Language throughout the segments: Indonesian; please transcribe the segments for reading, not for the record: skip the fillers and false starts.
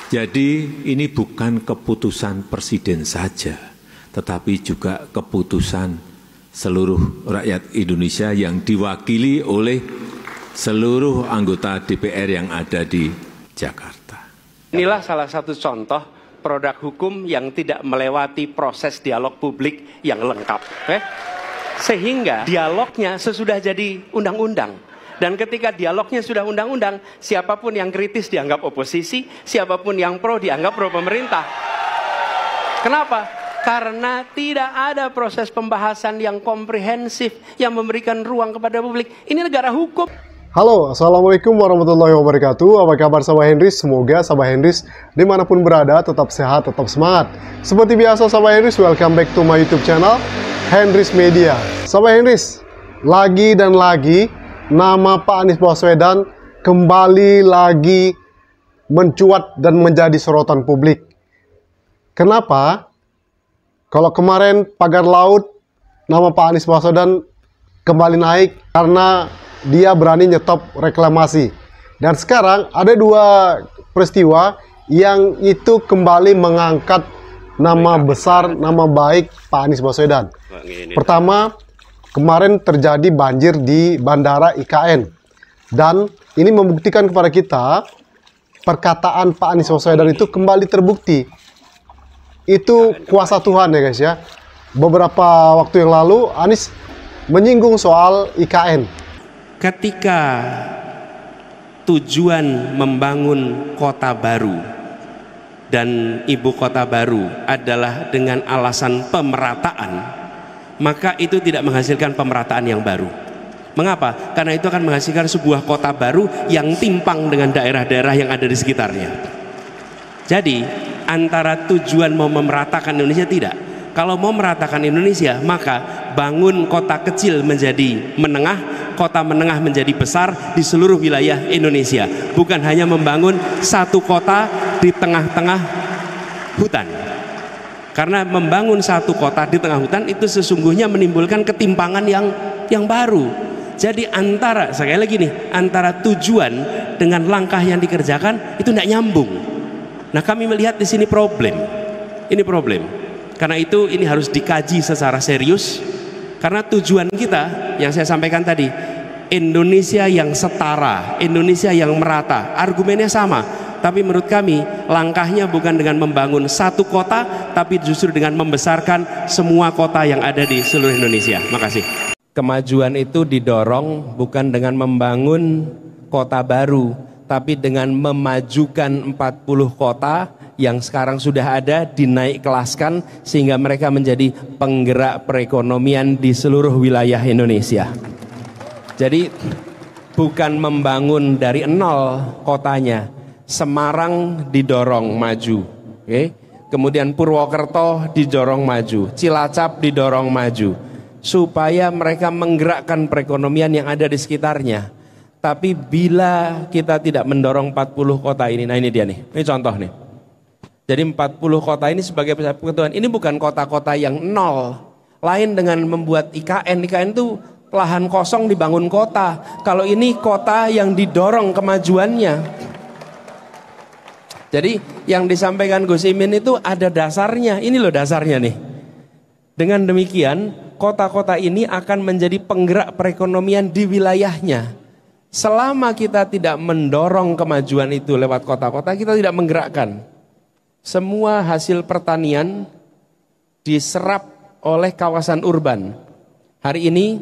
Jadi ini bukan keputusan presiden saja, tetapi juga keputusan seluruh rakyat Indonesia yang diwakili oleh seluruh anggota DPR yang ada di Jakarta. Inilah salah satu contoh produk hukum yang tidak melewati proses dialog publik yang lengkap. Sehingga dialognya sesudah jadi undang-undang. Dan ketika dialognya sudah undang-undang, siapapun yang kritis dianggap oposisi, siapapun yang pro dianggap pro pemerintah. Kenapa? Karena tidak ada proses pembahasan yang komprehensif yang memberikan ruang kepada publik. Ini negara hukum. Halo, Assalamualaikum warahmatullahi wabarakatuh. Apa kabar sahabat Henrys? Semoga sahabat Henrys dimanapun berada tetap sehat, tetap semangat. Seperti biasa sahabat Henrys, welcome back to my YouTube channel Henrys Media. Sahabat Henrys, lagi dan lagi nama Pak Anies Baswedan kembali lagi mencuat dan menjadi sorotan publik. Kenapa? Kalau kemarin pagar laut, nama Pak Anies Baswedan kembali naik karena dia berani nyetop reklamasi. Dan sekarang ada dua peristiwa yang itu kembali mengangkat nama besar, nama baik Pak Anies Baswedan. Pertama, kemarin terjadi banjir di Bandara IKN. Dan ini membuktikan kepada kita, perkataan Pak Anies Baswedan itu kembali terbukti. Itu kuasa Tuhan ya guys ya. Beberapa waktu yang lalu, Anies menyinggung soal IKN. Ketika tujuan membangun kota baru dan ibu kota baru adalah dengan alasan pemerataan, maka itu tidak menghasilkan pemerataan yang baru. Mengapa? Karena itu akan menghasilkan sebuah kota baru yang timpang dengan daerah-daerah yang ada di sekitarnya. Jadi antara tujuan mau memeratakan Indonesia tidak. Kalau mau meratakan Indonesia, maka bangun kota kecil menjadi menengah, kota menengah menjadi besar di seluruh wilayah Indonesia. Bukan hanya membangun satu kota di tengah-tengah hutan. Karena membangun satu kota di tengah hutan itu sesungguhnya menimbulkan ketimpangan yang baru. Jadi sekali lagi nih, antara tujuan dengan langkah yang dikerjakan itu tidak nyambung. Nah, kami melihat di sini problem. Ini problem. Karena itu ini harus dikaji secara serius. Karena tujuan kita yang saya sampaikan tadi, Indonesia yang setara, Indonesia yang merata. Argumennya sama, tapi menurut kami langkahnya bukan dengan membangun satu kota, tapi justru dengan membesarkan semua kota yang ada di seluruh Indonesia. Makasih. Kemajuan itu didorong bukan dengan membangun kota baru, tapi dengan memajukan 40 kota yang sekarang sudah ada, dinaik kelaskan sehingga mereka menjadi penggerak perekonomian di seluruh wilayah Indonesia. Jadi bukan membangun dari nol kotanya. Semarang didorong maju, kemudian Purwokerto didorong maju, Cilacap didorong maju, supaya mereka menggerakkan perekonomian yang ada di sekitarnya. Tapi bila kita tidak mendorong 40 kota ini, nah ini dia nih, ini contoh nih. Jadi 40 kota ini sebagai persatuan, ini bukan kota-kota yang nol. Lain dengan membuat IKN itu lahan kosong dibangun kota. Kalau ini kota yang didorong kemajuannya. Jadi yang disampaikan Gus Imin itu ada dasarnya. Ini loh dasarnya nih. Dengan demikian kota-kota ini akan menjadi penggerak perekonomian di wilayahnya. Selama kita tidak mendorong kemajuan itu lewat kota-kota, kita tidak menggerakkan. Semua hasil pertanian diserap oleh kawasan urban. Hari ini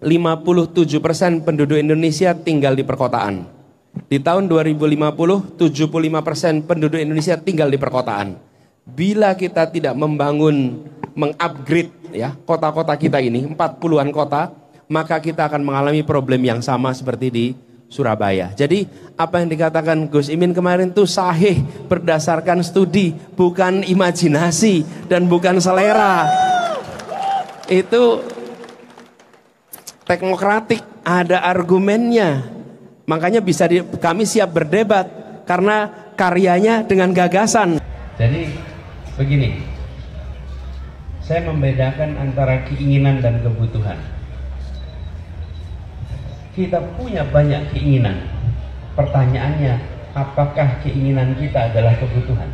57% penduduk Indonesia tinggal di perkotaan. Di tahun 2050 75% penduduk Indonesia tinggal di perkotaan. Bila kita tidak mengupgrade ya kota-kota kita ini, 40-an kota, maka kita akan mengalami problem yang sama seperti di Surabaya. Jadi apa yang dikatakan Gus Imin kemarin itu sahih berdasarkan studi, bukan imajinasi dan bukan selera. Itu teknokratik, ada argumennya. Makanya kami siap berdebat karena karyanya dengan gagasan. Jadi begini, saya membedakan antara keinginan dan kebutuhan. Kita punya banyak keinginan. Pertanyaannya, apakah keinginan kita adalah kebutuhan?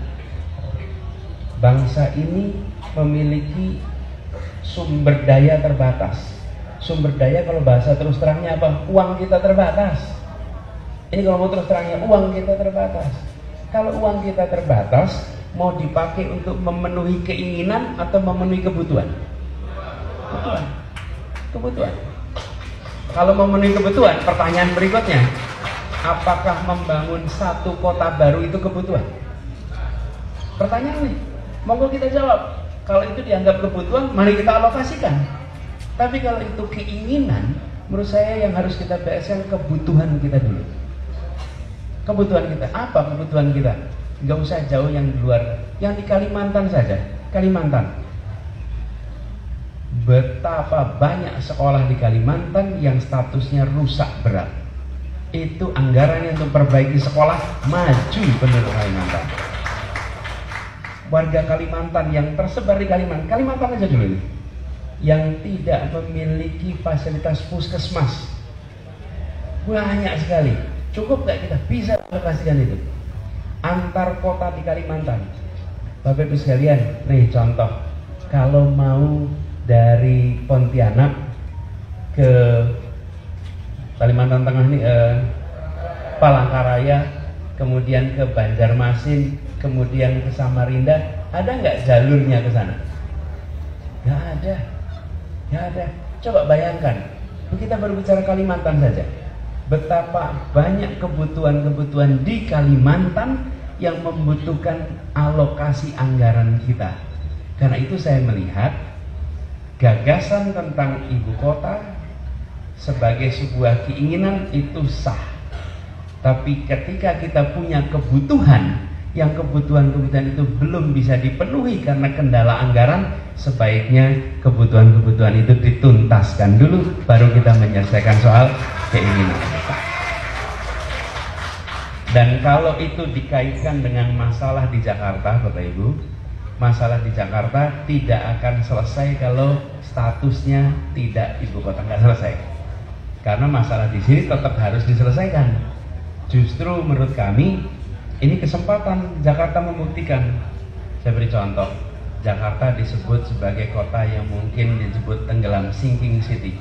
Bangsa ini memiliki sumber daya terbatas. Sumber daya kalau bahasa terus terangnya apa? Uang kita terbatas. Ini kalau mau terus terangnya, uang kita terbatas. Kalau uang kita terbatas, mau dipakai untuk memenuhi keinginan atau memenuhi kebutuhan? Kebutuhan. Kalau memenuhi kebutuhan, pertanyaan berikutnya, apakah membangun satu kota baru itu kebutuhan? Pertanyaan nih, monggo kita jawab. Kalau itu dianggap kebutuhan, mari kita alokasikan. Tapi kalau itu keinginan, menurut saya yang harus kita bereskan kebutuhan kita dulu. Kebutuhan kita, apa kebutuhan kita? Nggak usah jauh yang di luar, yang di Kalimantan saja. Kalimantan, betapa banyak sekolah di Kalimantan yang statusnya rusak berat. Itu anggarannya untuk perbaiki sekolah, maju penduduk Kalimantan. Warga Kalimantan yang tersebar di Kalimantan aja dulu ini, yang tidak memiliki fasilitas puskesmas banyak sekali. Cukup nggak kita bisa alokasikan itu antar kota di Kalimantan? Bapak Ibu sekalian, nih contoh, kalau mau dari Pontianak ke Kalimantan Tengah nih, Palangkaraya, kemudian ke Banjarmasin, kemudian ke Samarinda, ada nggak jalurnya ke sana? Nggak ada, nggak ada. Coba bayangkan, kita baru bicara Kalimantan saja, betapa banyak kebutuhan-kebutuhan di Kalimantan yang membutuhkan alokasi anggaran kita. Karena itu saya melihat gagasan tentang ibu kota sebagai sebuah keinginan itu sah. Tapi ketika kita punya kebutuhan, yang kebutuhan-kebutuhan itu belum bisa dipenuhi karena kendala anggaran, sebaiknya kebutuhan-kebutuhan itu dituntaskan dulu, baru kita menyelesaikan soal keinginan kita. Dan kalau itu dikaitkan dengan masalah di Jakarta, Bapak Ibu, masalah di Jakarta tidak akan selesai kalau statusnya tidak ibu kota, nggak selesai. Karena masalah di sini tetap harus diselesaikan. Justru menurut kami ini kesempatan Jakarta membuktikan. Saya beri contoh, Jakarta disebut sebagai kota yang mungkin disebut tenggelam, sinking city.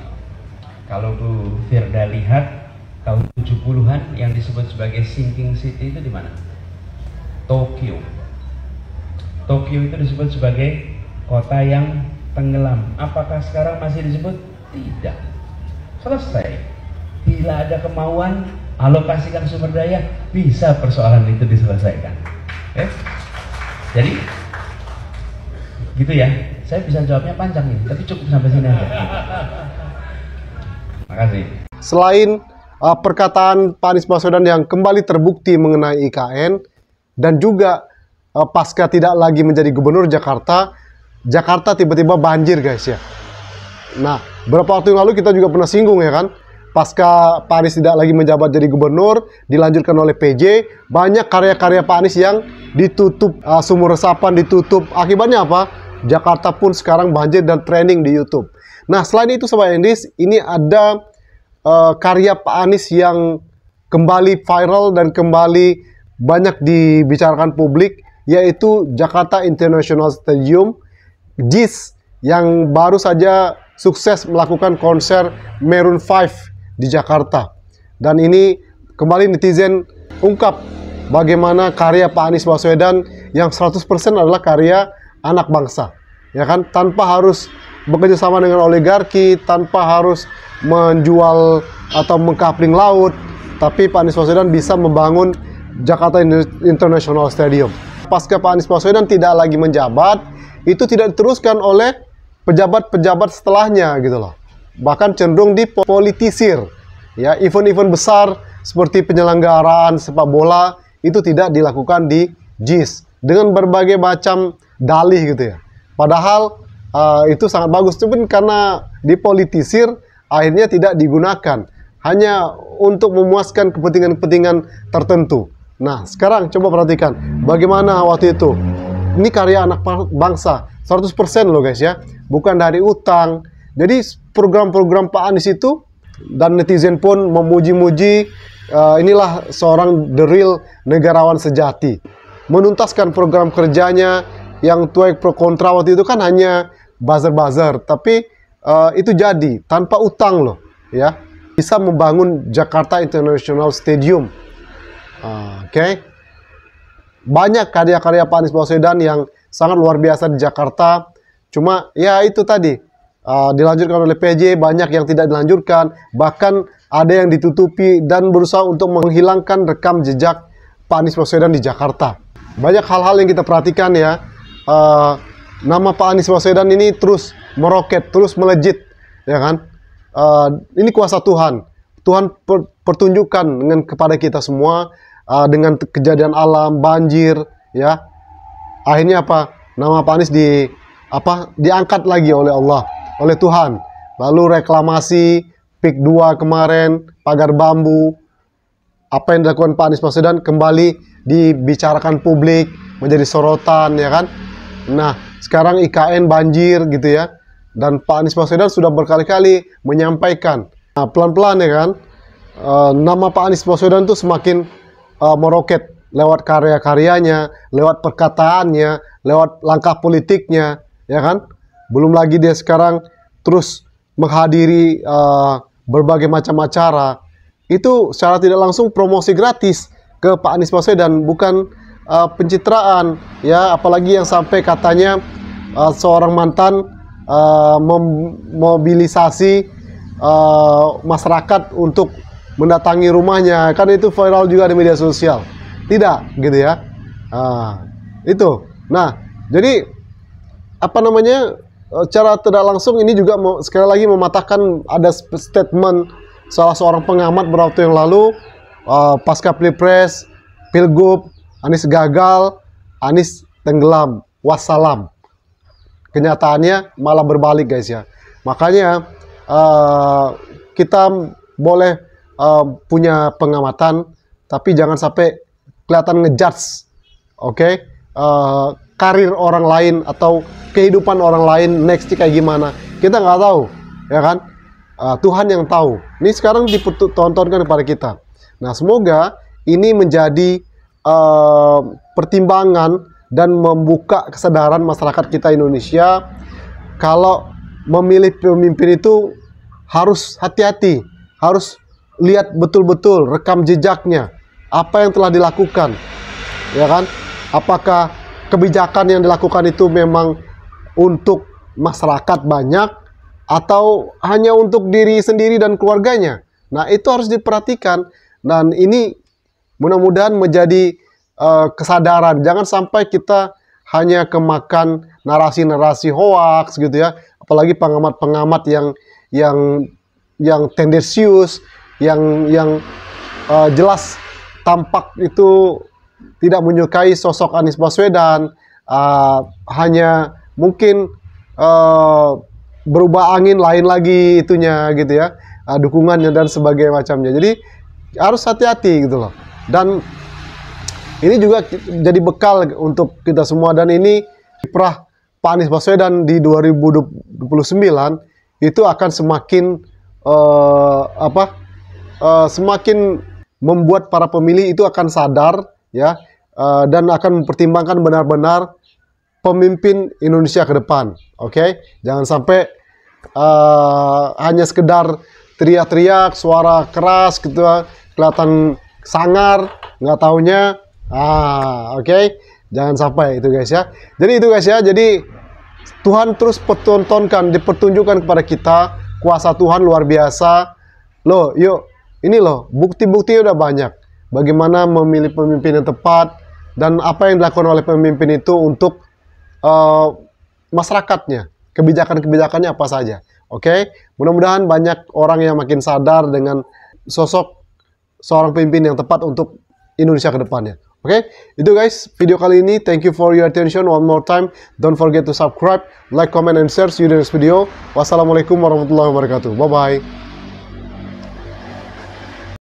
Kalau Bu Firda lihat tahun 70-an yang disebut sebagai sinking city itu di mana? Tokyo. Tokyo itu disebut sebagai kota yang tenggelam. Apakah sekarang masih disebut? Tidak. Selesai. Bila ada kemauan, alokasikan sumber daya, bisa persoalan itu diselesaikan. Jadi gitu ya. Saya bisa jawabnya panjang nih, tapi cukup sampai sini aja. Makasih. Selain perkataan Pak Anies Baswedan yang kembali terbukti mengenai IKN, dan juga pasca tidak lagi menjadi gubernur Jakarta, Jakarta tiba-tiba banjir guys ya. Nah, beberapa waktu yang lalu kita juga pernah singgung ya kan, pasca Pak Anies tidak lagi menjabat jadi gubernur, dilanjutkan oleh PJ, banyak karya-karya Pak Anies yang ditutup, sumur resapan ditutup. Akibatnya apa? Jakarta pun sekarang banjir dan trending di YouTube. Nah, selain itu Sobat Hendris, ini ada karya Pak Anies yang kembali viral dan kembali banyak dibicarakan publik, yaitu Jakarta International Stadium, JIS, yang baru saja sukses melakukan konser Maroon 5 di Jakarta. Dan ini kembali netizen ungkap bagaimana karya Pak Anies Baswedan yang 100% adalah karya anak bangsa, ya kan, tanpa harus bekerja sama dengan oligarki, tanpa harus menjual atau mengkapling laut, tapi Pak Anies Baswedan bisa membangun Jakarta International Stadium. Pasca Pak Anies Baswedan tidak lagi menjabat, itu tidak diteruskan oleh pejabat-pejabat setelahnya gitu loh. Bahkan cenderung dipolitisir. Ya, event-event besar seperti penyelenggaraan sepak bola itu tidak dilakukan di JIS dengan berbagai macam dalih gitu ya. Padahal itu sangat bagus, cuman karena dipolitisir akhirnya tidak digunakan, hanya untuk memuaskan kepentingan-kepentingan tertentu. Nah, sekarang coba perhatikan bagaimana waktu itu. Ini karya anak bangsa 100% loh guys ya, bukan dari utang. Jadi program-program Pak Anies itu, dan netizen pun memuji-muji inilah seorang the real negarawan sejati. Menuntaskan program kerjanya yang tuai pro kontra waktu itu kan hanya buzzer-buzzer, tapi itu jadi tanpa utang loh, ya. Bisa membangun Jakarta International Stadium. Oke. Banyak karya-karya Pak Anies Baswedan yang sangat luar biasa di Jakarta. Cuma ya itu tadi dilanjutkan oleh PJ, banyak yang tidak dilanjutkan, bahkan ada yang ditutupi dan berusaha untuk menghilangkan rekam jejak Pak Anies Baswedan di Jakarta. Banyak hal-hal yang kita perhatikan ya. Nama Pak Anies Baswedan ini terus meroket, terus melejit, ya kan? Ini kuasa Tuhan. Tuhan pertunjukkan kepada kita semua dengan kejadian alam, banjir, ya. Akhirnya apa? Nama Pak Anies diangkat lagi oleh Allah, oleh Tuhan. Lalu reklamasi PIK 2 kemarin, pagar bambu, apa yang dilakukan Pak Anies Baswedan kembali dibicarakan publik, menjadi sorotan, ya kan? Nah, sekarang IKN banjir gitu ya. Dan Pak Anies Baswedan sudah berkali-kali menyampaikan, nah, pelan-pelan ya kan, nama Pak Anies Baswedan itu semakin meroket lewat karya-karyanya, lewat perkataannya, lewat langkah politiknya, ya kan? Belum lagi dia sekarang terus menghadiri berbagai macam acara. Itu secara tidak langsung promosi gratis ke Pak Anies Baswedan, bukan pencitraan, ya. Apalagi yang sampai katanya seorang mantan memobilisasi masyarakat untuk mendatangi rumahnya, kan itu viral juga di media sosial. Tidak, gitu ya. Itu. Nah, jadi apa namanya? Cara tidak langsung ini juga sekali lagi mematahkan ada statement salah seorang pengamat beberapa yang lalu, pasca Pilpres, Pilgub, Anies gagal, Anies tenggelam, wassalam. Kenyataannya malah berbalik guys ya. Makanya kita boleh punya pengamatan, tapi jangan sampai kelihatan ngejudge, oke? Karir orang lain atau kehidupan orang lain next kayak gimana, kita nggak tahu, ya kan? Tuhan yang tahu. Ini sekarang ditontonkan kepada kita. Nah, semoga ini menjadi pertimbangan dan membuka kesadaran masyarakat kita Indonesia, kalau memilih pemimpin itu harus hati-hati, harus lihat betul-betul rekam jejaknya, apa yang telah dilakukan, ya kan? Apakah kebijakan yang dilakukan itu memang untuk masyarakat banyak atau hanya untuk diri sendiri dan keluarganya? Nah, itu harus diperhatikan, dan ini mudah-mudahan menjadi kesadaran. Jangan sampai kita hanya kemakan narasi-narasi hoaks gitu ya. Apalagi pengamat-pengamat yang tendensius, yang jelas tampak itu tidak menyukai sosok Anies Baswedan, hanya mungkin berubah angin lain lagi itunya gitu ya, dukungannya dan sebagainya macamnya. Jadi harus hati-hati gitu loh. Dan ini juga jadi bekal untuk kita semua, dan ini kiprah Pak Anies Baswedan di 2029 itu akan semakin semakin membuat para pemilih itu akan sadar ya, dan akan mempertimbangkan benar-benar pemimpin Indonesia ke depan. Oke? Jangan sampai hanya sekedar teriak-teriak, suara keras gitu, kelihatan sangar, nggak taunya. Oke? Jangan sampai itu guys ya. Jadi itu guys ya. Jadi Tuhan terus dipertunjukkan kepada kita kuasa Tuhan luar biasa. Loh, yuk, ini loh, bukti-buktinya udah banyak. Bagaimana memilih pemimpin yang tepat dan apa yang dilakukan oleh pemimpin itu untuk masyarakatnya, kebijakan-kebijakannya apa saja. Oke? Mudah-mudahan banyak orang yang makin sadar dengan sosok seorang pemimpin yang tepat untuk Indonesia ke depannya. Oke? Itu guys, video kali ini. Thank you for your attention. One more time, don't forget to subscribe, like, comment, and share. See you in the next video. Wassalamualaikum warahmatullahi wabarakatuh. Bye-bye.